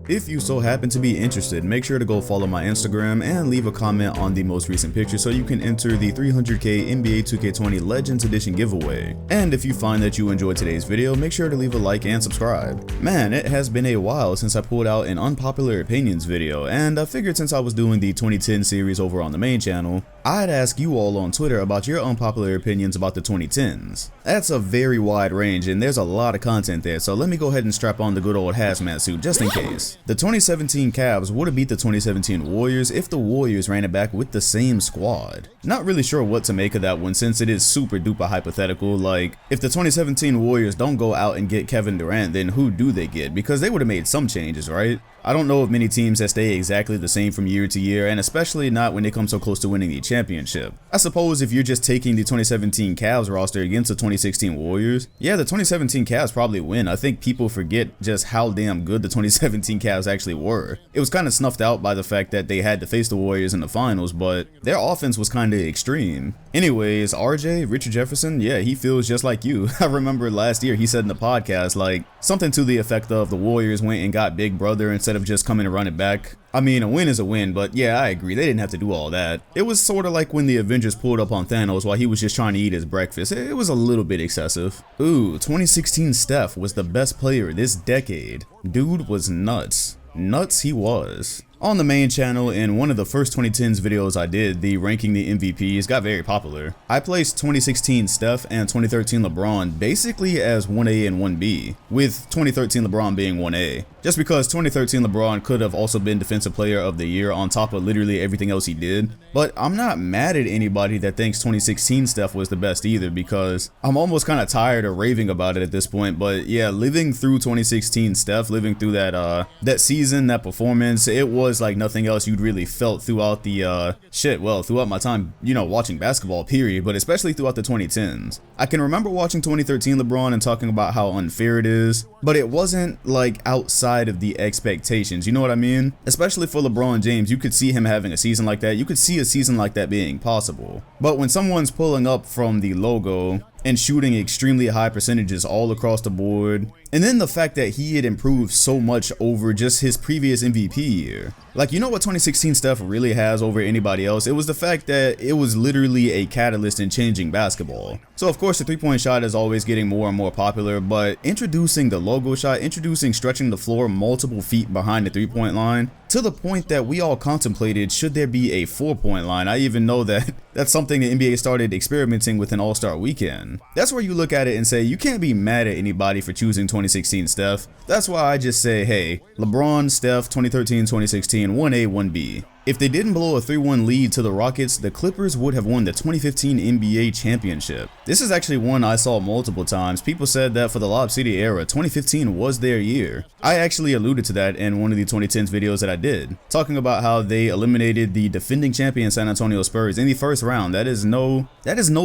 If you so happen to be interested, make sure to go follow my Instagram and leave a comment on the most recent picture so you can enter the 300k NBA 2K20 Legends Edition giveaway. And if you find that you enjoyed today's video, make sure to leave a like and subscribe. Man, it has been a while since I pulled out an unpopular opinions video, and I figured since I was doing the 2010 series over on the main channel, I'd ask you all on Twitter about your unpopular opinions about the 2010s. That's a very wide range and there's a lot of content there, so let me go ahead and strap on the good old hazmat suit just in case. The 2017 Cavs would have beat the 2017 Warriors if the Warriors ran it back with the same squad. Not really sure what to make of that one since it is super duper hypothetical. Like, if the 2017 Warriors don't go out and get Kevin Durant, then who do they get? Because they would have made some changes, right? I don't know of many teams that stay exactly the same from year to year, and especially not when they come so close to winning the championship. I suppose if you're just taking the 2017 Cavs roster against the 2016 Warriors, yeah, the 2017 Cavs probably win. I think people forget just how damn good the 2017 Cavs actually were. It was kind of snuffed out by the fact that they had to face the Warriors in the finals, but their offense was kind of extreme. Anyways, RJ, Richard Jefferson, yeah, he feels just like you. I remember last year he said in the podcast, like, something to the effect of the Warriors went and got Big Brother instead of just coming to run it back. I mean, a win is a win, but yeah, I agree, they didn't have to do all that. It was sort of like when the Avengers pulled up on Thanos while he was just trying to eat his breakfast. It was a little bit excessive. Ooh, 2016 Steph was the best player this decade. Dude was nuts. Nuts he was. On the main channel, in one of the first 2010s videos I did, the ranking the MVPs got very popular. I placed 2016 Steph and 2013 LeBron basically as 1A and 1B, with 2013 LeBron being 1A. Just because 2013 LeBron could have also been Defensive Player of the Year on top of literally everything else he did. But I'm not mad at anybody that thinks 2016 Steph was the best either, because I'm almost kind of tired of raving about it at this point. But yeah, living through 2016 Steph, living through that season, that performance, it was like nothing else you'd really felt throughout the throughout my time, you know, watching basketball period, but especially throughout the 2010s. I can remember watching 2013 LeBron and talking about how unfair it is, but it wasn't like outside of the expectations, you know what I mean? Especially for LeBron James, you could see him having a season like that. You could see a season like that being possible. But when someone's pulling up from the logo and shooting extremely high percentages all across the board, and then the fact that he had improved so much over just his previous MVP year. Like, you know what 2016 Steph really has over anybody else? It was the fact that it was literally a catalyst in changing basketball. So of course the three-point shot is always getting more and more popular, but introducing the logo shot, introducing stretching the floor multiple feet behind the three-point line, to the point that we all contemplated, should there be a 4-point line? I even know that that's something the NBA started experimenting with in All-Star Weekend. That's where you look at it and say, you can't be mad at anybody for choosing 2016 Steph. That's why I just say, hey, LeBron, Steph, 2013, 2016, 1A, 1B. If they didn't blow a 3-1 lead to the Rockets, the Clippers would have won the 2015 NBA championship. This is actually one I saw multiple times. People said that for the Lob City era, 2015 was their year. I actually alluded to that in one of the 2010s videos that I did, talking about how they eliminated the defending champion San Antonio Spurs in the first round. That is no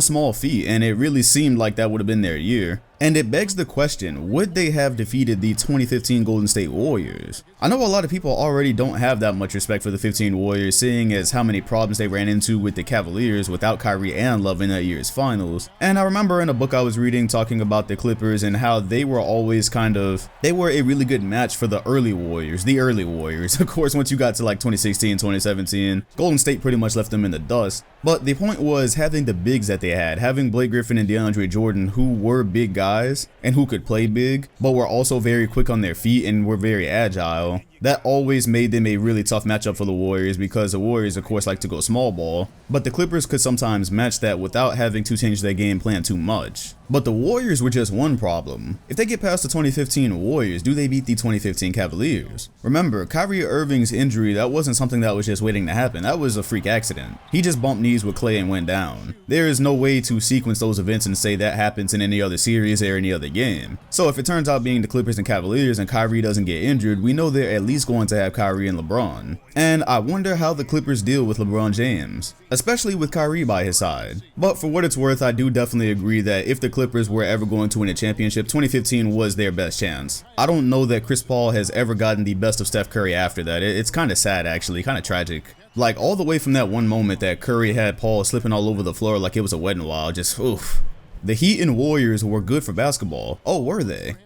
small feat, and it really seemed like that would have been their year. And it begs the question, would they have defeated the 2015 Golden State Warriors? I know a lot of people already don't have that much respect for the 15 Warriors, seeing as how many problems they ran into with the Cavaliers without Kyrie and Love in that year's finals. And I remember in a book I was reading talking about the Clippers and how they were always they were a really good match for the early Warriors. Of course, once you got to like 2016, 2017, Golden State pretty much left them in the dust. But the point was having the bigs that they had, having Blake Griffin and DeAndre Jordan, who were big guys and who could play big, but were also very quick on their feet and were very agile. That always made them a really tough matchup for the Warriors, because the Warriors of course like to go small ball, but the Clippers could sometimes match that without having to change their game plan too much. But the Warriors were just one problem. If they get past the 2015 Warriors, do they beat the 2015 Cavaliers? Remember, Kyrie Irving's injury, that wasn't something that was just waiting to happen. That was a freak accident. He just bumped knees with Clay and went down. There is no way to sequence those events and say that happens in any other series or any other game. So if it turns out being the Clippers and Cavaliers and Kyrie doesn't get injured, we know they're at least going to have Kyrie and LeBron. And I wonder how the Clippers deal with LeBron James, especially with Kyrie by his side. But for what it's worth, I do definitely agree that if the Clippers were ever going to win a championship, 2015 was their best chance. I don't know that Chris Paul has ever gotten the best of Steph Curry after that. It's kind of sad, actually, kind of tragic. Like, all the way from that one moment that Curry had Paul slipping all over the floor like it was a wedding wall, just, oof. The Heat and Warriors were good for basketball. Oh, were they?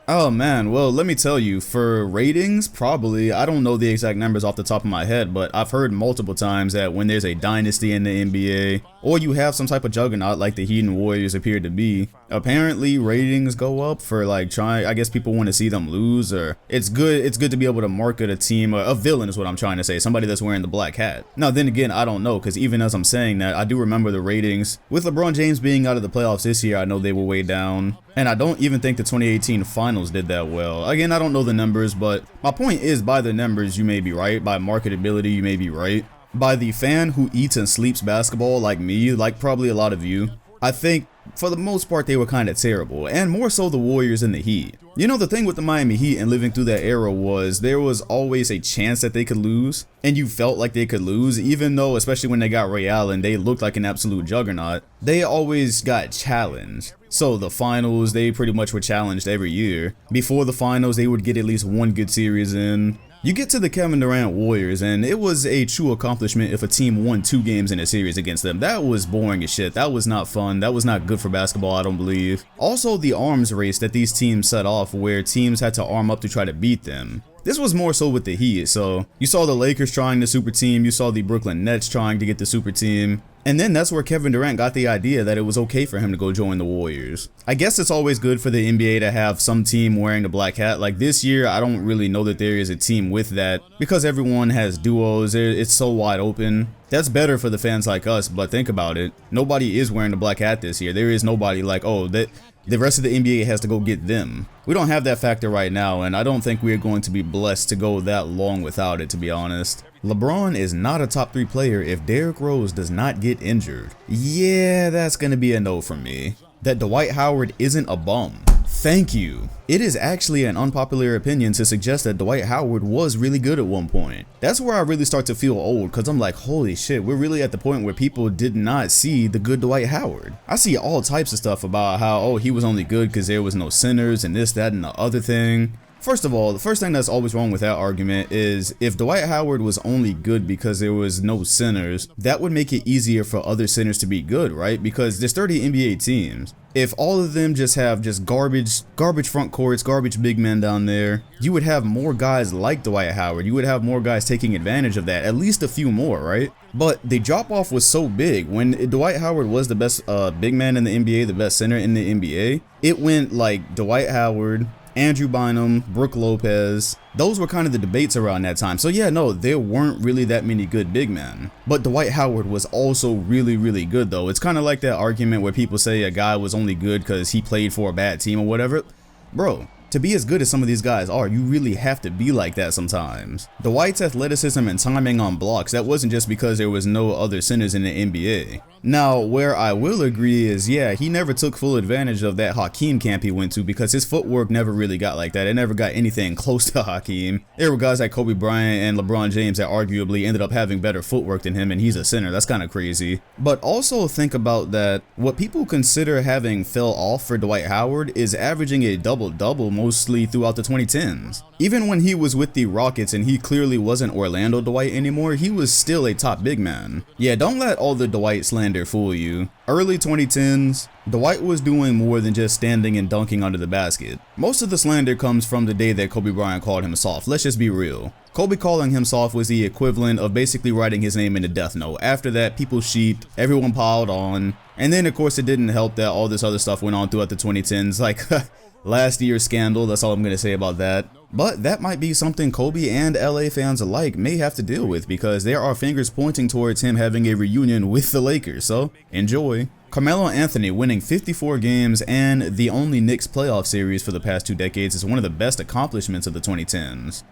Oh man, well, let me tell you, for ratings, probably, I don't know the exact numbers off the top of my head, but I've heard multiple times that when there's a dynasty in the NBA, or you have some type of juggernaut like the Heat and Warriors appear to be, apparently ratings go up for like I guess people want to see them lose, or it's good to be able to market a team, a villain is what I'm trying to say, somebody that's wearing the black hat. Now then again, I don't know, because even as I'm saying that, I do remember the ratings. With LeBron James being out of the playoffs this year, I know they were way down. And I don't even think the 2018 finals did that well. Again, I don't know the numbers, but my point is, by the numbers, you may be right. By marketability, you may be right. By the fan who eats and sleeps basketball like me, like probably a lot of you, I think for the most part they were kind of terrible, and more so the Warriors and the Heat. You know, the thing with the Miami Heat and living through that era was there was always a chance that they could lose, and you felt like they could lose, even though, especially when they got Ray Allen, they looked like an absolute juggernaut. They always got challenged. So the finals, they pretty much were challenged every year. Before the finals, they would get at least one good series in. You get to the Kevin Durant Warriors, and it was a true accomplishment if a team won 2 games in a series against them. That was boring as shit. That was not fun. That was not good for basketball, I don't believe. Also, the arms race that these teams set off, where teams had to arm up to try to beat them. This was more so with the Heat, so you saw the Lakers trying the super team, you saw the Brooklyn Nets trying to get the super team. And then that's where Kevin Durant got the idea that it was okay for him to go join the Warriors. I guess it's always good for the NBA to have some team wearing the black hat. Like this year, I don't really know that there is a team with that because everyone has duos. It's so wide open. That's better for the fans like us, but think about it. Nobody is wearing the black hat this year. There is nobody like, oh, that the rest of the NBA has to go get them. We don't have that factor right now, and I don't think we're going to be blessed to go that long without it, to be honest. LeBron is not a top 3 player if Derrick Rose does not get injured. Yeah, that's gonna be a no from me. That Dwight Howard isn't a bum. Thank you. It is actually an unpopular opinion to suggest that Dwight Howard was really good at one point. That's where I really start to feel old, because I'm like, holy shit, we're really at the point where people did not see the good Dwight Howard. I see all types of stuff about how, oh, he was only good because there was no centers and this, that, and the other thing. First of all, the first thing that's always wrong with that argument is if Dwight Howard was only good because there was no centers, that would make it easier for other centers to be good, right? Because there's 30 NBA teams. If all of them just have garbage front courts, garbage big men down there, you would have more guys like Dwight Howard. You would have more guys taking advantage of that, at least a few more, right? But the drop off was so big. When Dwight Howard was the best big man in the NBA, the best center in the NBA, it went like Dwight Howard, Andrew Bynum, Brook Lopez. Those were kind of the debates around that time. So yeah, no, there weren't really that many good big men. But Dwight Howard was also really, really good though. It's kind of like that argument where people say a guy was only good because he played for a bad team or whatever. Bro, to be as good as some of these guys are, you really have to be like that sometimes. Dwight's athleticism and timing on blocks, that wasn't just because there was no other centers in the NBA. Now, where I will agree is, yeah, he never took full advantage of that Hakeem camp he went to because his footwork never really got like that. It never got anything close to Hakeem. There were guys like Kobe Bryant and LeBron James that arguably ended up having better footwork than him, and he's a center. That's kind of crazy. But also think about that what people consider having fell off for Dwight Howard is averaging a double-double mostly throughout the 2010s. Even when he was with the Rockets and he clearly wasn't Orlando Dwight anymore, he was still a top big man. Yeah, don't let all the Dwight slander fool you. Early 2010s, Dwight was doing more than just standing and dunking under the basket. Most of the slander comes from the day that Kobe Bryant called him soft. Let's just be real. Kobe calling him soft was the equivalent of basically writing his name in a death note. After that, people sheeped, everyone piled on, and then of course it didn't help that all this other stuff went on throughout the 2010s, like last year's scandal. That's all I'm gonna say about that. But that might be something Kobe and LA fans alike may have to deal with because there are fingers pointing towards him having a reunion with the Lakers, so enjoy. Carmelo Anthony winning 54 games and the only Knicks playoff series for the past 2 decades is one of the best accomplishments of the 2010s.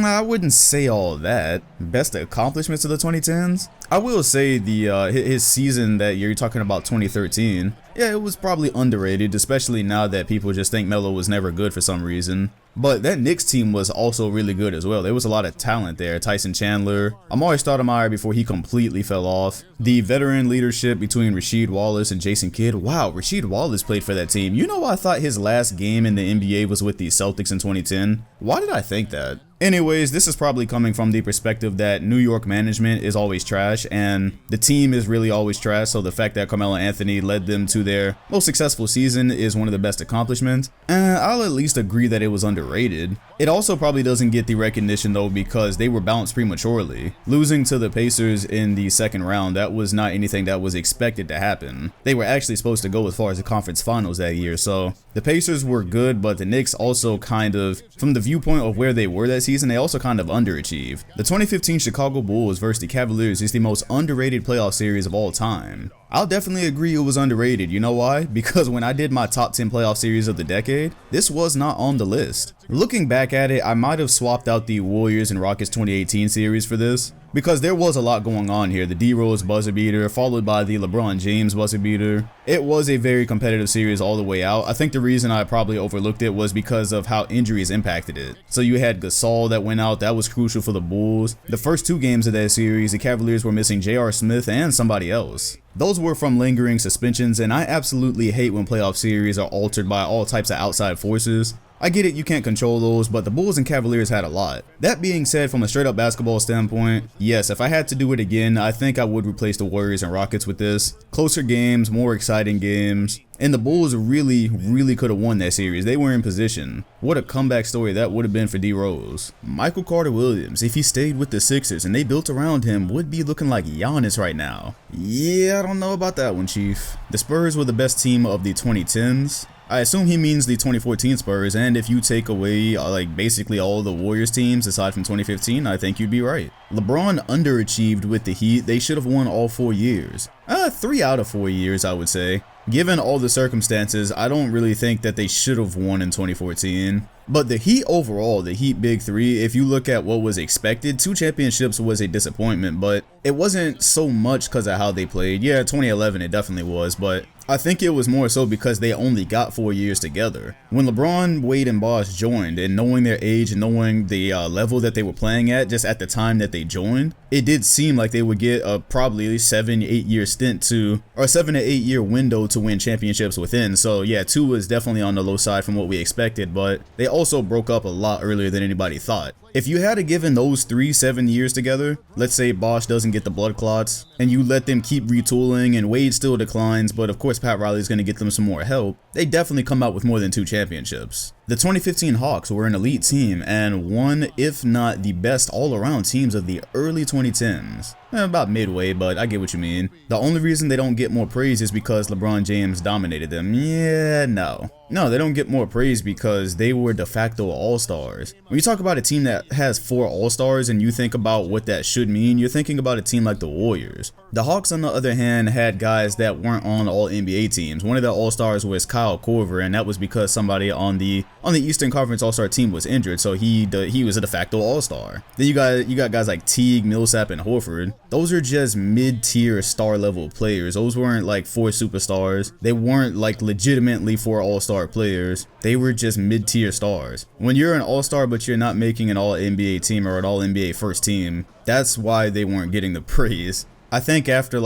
I wouldn't say all that. Best accomplishments of the 2010s? I will say the his season that year, you're talking about 2013. Yeah, it was probably underrated, especially now that people just think Melo was never good for some reason. But that Knicks team was also really good as well. There was a lot of talent there. Tyson Chandler, Amari Stoudemire before he completely fell off. The veteran leadership between Rasheed Wallace and Jason Kidd. Wow, Rasheed Wallace played for that team. You know, I thought his last game in the NBA was with the Celtics in 2010. Why did I think that? Anyways, this is probably coming from the perspective that New York management is always trash and the team is really always trash, so the fact that Carmelo Anthony led them to their most successful season is one of the best accomplishments, and I'll at least agree that it was underrated. It also probably doesn't get the recognition though because they were bounced prematurely. Losing to the Pacers in the second round, that was not anything that was expected to happen. They were actually supposed to go as far as the conference finals that year, so the Pacers were good, but the Knicks also kind of, from the viewpoint of where they were that season, they also kind of underachieved. The 2015 Chicago Bulls versus the Cavaliers is the most underrated playoff series of all time. I'll definitely agree it was underrated. You know why? Because when I did my top 10 playoff series of the decade, this was not on the list. Looking back at it, I might have swapped out the Warriors and Rockets 2018 series for this, because there was a lot going on here. The D-Rose buzzer beater, followed by the LeBron James buzzer beater. It was a very competitive series all the way out. I think the reason I probably overlooked it was because of how injuries impacted it. So you had Gasol that went out, that was crucial for the Bulls. The first two games of that series, the Cavaliers were missing J.R. Smith and somebody else. Those were from lingering suspensions, and I absolutely hate when playoff series are altered by all types of outside forces. I get it, you can't control those, but the Bulls and Cavaliers had a lot. That being said, from a straight up basketball standpoint, yes, if I had to do it again, I think I would replace the Warriors and Rockets with this. Closer games, more exciting games. And the Bulls really could have won that series. They were in position. What a comeback story that would have been for D-Rose. Michael Carter-Williams, if he stayed with the Sixers and they built around him, would be looking like Giannis right now. Yeah, I don't know about that one, Chief. The Spurs were the best team of the 2010s. I assume he means the 2014 Spurs, and if you take away like basically all the Warriors teams aside from 2015, I think you'd be right. LeBron underachieved with the Heat. They should have won all 4 years. 3 out of 4 years, I would say. Given all the circumstances, I don't really think that they should have won in 2014. But the Heat overall, the Heat Big Three, if you look at what was expected, 2 championships was a disappointment, but it wasn't so much because of how they played. Yeah, 2011 it definitely was, but I think it was more so because they only got 4 years together. When LeBron, Wade, and Bosh joined, and knowing their age and knowing the level that they were playing at just at the time that they joined, it did seem like they would get a probably 7-8 year stint to, or 7 to 8 year window to win championships within. So yeah, 2 was definitely on the low side from what we expected, but they also broke up a lot earlier than anybody thought. If you had given those 3 7 years together, let's say Bosh doesn't get the blood clots, and you let them keep retooling and Wade still declines, but of course Pat Riley's going to get them some more help, they definitely come out with more than 2 championships. The 2015 Hawks were an elite team and one, if not the best all-around teams of the early 2010s. About midway, but I get what you mean. The only reason they don't get more praise is because LeBron James dominated them. Yeah, no, they don't get more praise because they were de facto all-stars. When you talk about a team that has 4 all-stars and you think about what that should mean, you're thinking about a team like the Warriors. The Hawks, on the other hand, had guys that weren't on all NBA teams. One of their all-stars was Kyle Korver, and that was because somebody on the Eastern Conference All-Star team was injured, so he was a de facto all-star. Then you got guys like Teague, Millsap, and Horford. Those are just mid-tier star-level players. Those weren't like 4 superstars. They weren't like legitimately 4 all-star players. They were just mid-tier stars. When you're an all-star but you're not making an all-NBA team or an all-NBA first team, that's why they weren't getting the praise. I think after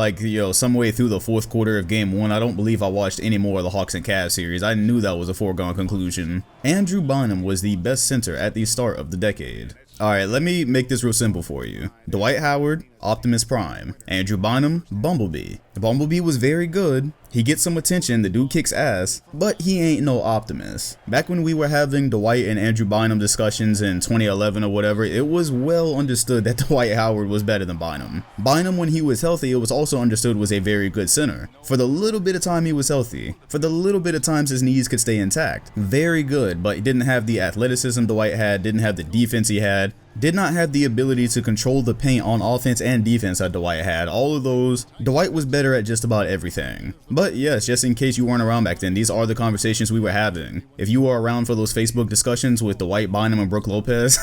some way through the 4th quarter of game 1, I don't believe I watched any more of the Hawks and Cavs series. I knew that was a foregone conclusion. Andrew Bynum was the best center at the start of the decade. Alright, let me make this real simple for you. Dwight Howard, Optimus Prime. Andrew Bynum, Bumblebee. The Bumblebee was very good. He gets some attention, the dude kicks ass, but he ain't no Optimus. Back when we were having Dwight and Andrew Bynum discussions in 2011 or whatever, it was well understood that Dwight Howard was better than Bynum. Bynum, when he was healthy, it was also understood was a very good center. For the little bit of time he was healthy, for the little bit of times his knees could stay intact, very good, but he didn't have the athleticism Dwight had, didn't have the defense he had, did not have the ability to control the paint on offense and defense that Dwight had. All of those, Dwight was better at just about everything. But yes, just in case you weren't around back then, these are the conversations we were having. If you were around for those Facebook discussions with Dwight, Bynum, and Brook Lopez,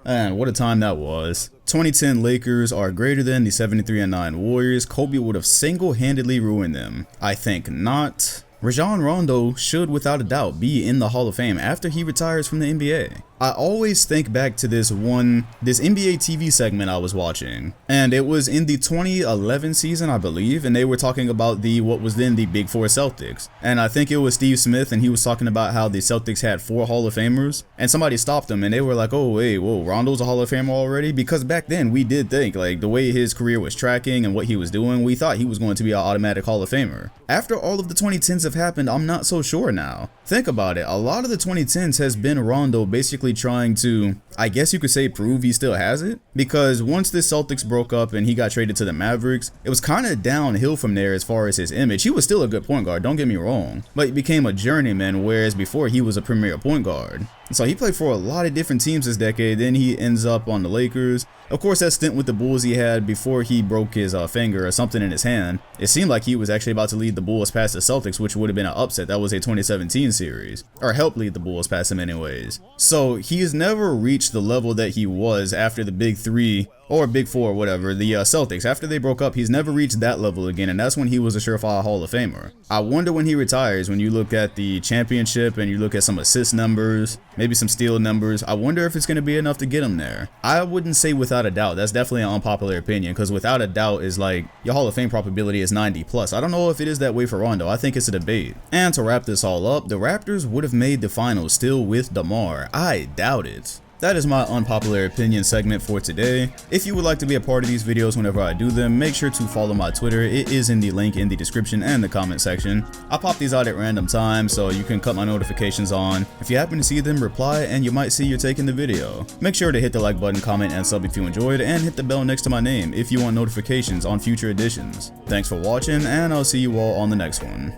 man, what a time that was. 2010 Lakers are greater than the 73-9 Warriors. Kobe would have single-handedly ruined them. I think not. Rajon Rondo should without a doubt be in the Hall of Fame after he retires from the NBA. I always think back to this NBA TV segment I was watching, and it was in the 2011 season, I believe, and they were talking about what was then the Big Four Celtics, and I think it was Steve Smith, and he was talking about how the Celtics had 4 Hall of Famers, and somebody stopped them, and they were like, oh wait, whoa, Rondo's a Hall of Famer already? Because back then we did think, like, the way his career was tracking and what he was doing, we thought he was going to be an automatic Hall of Famer. After all of the 2010s have happened, I'm not so sure now. Think about it, a lot of the 2010s has been Rondo basically trying to, I guess you could say, prove he still has it, because once the Celtics broke up and he got traded to the Mavericks, it was kind of downhill from there as far as his image. He was still a good point guard, don't get me wrong, but he became a journeyman, whereas before he was a premier point guard. So he played for a lot of different teams this decade, then he ends up on the Lakers. Of course, that stint with the Bulls he had before he broke his finger or something in his hand, it seemed like he was actually about to lead the Bulls past the Celtics, which would have been an upset. That was a 2017 series, or help lead the Bulls past him anyways. So he has never reached the level that he was after the Big Three, or Big Four, whatever, the Celtics. After they broke up, he's never reached that level again, and that's when he was a surefire Hall of Famer. I wonder when he retires, when you look at the championship and you look at some assist numbers, maybe some steal numbers, I wonder if it's going to be enough to get him there. I wouldn't say without a doubt. That's definitely an unpopular opinion, because without a doubt is like, your Hall of Fame probability is 90 plus. I don't know if it is that way for Rondo. I think it's a debate. And to wrap this all up, the Raptors would have made the finals still with DeMar. I doubt it. That is my unpopular opinion segment for today. If you would like to be a part of these videos whenever I do them, make sure to follow my Twitter. It is in the link in the description and the comment section. I pop these out at random times, so you can cut my notifications on. If you happen to see them, reply and you might see you're taking the video. Make sure to hit the like button, comment, and sub if you enjoyed, and hit the bell next to my name if you want notifications on future editions. Thanks for watching, and I'll see you all on the next one.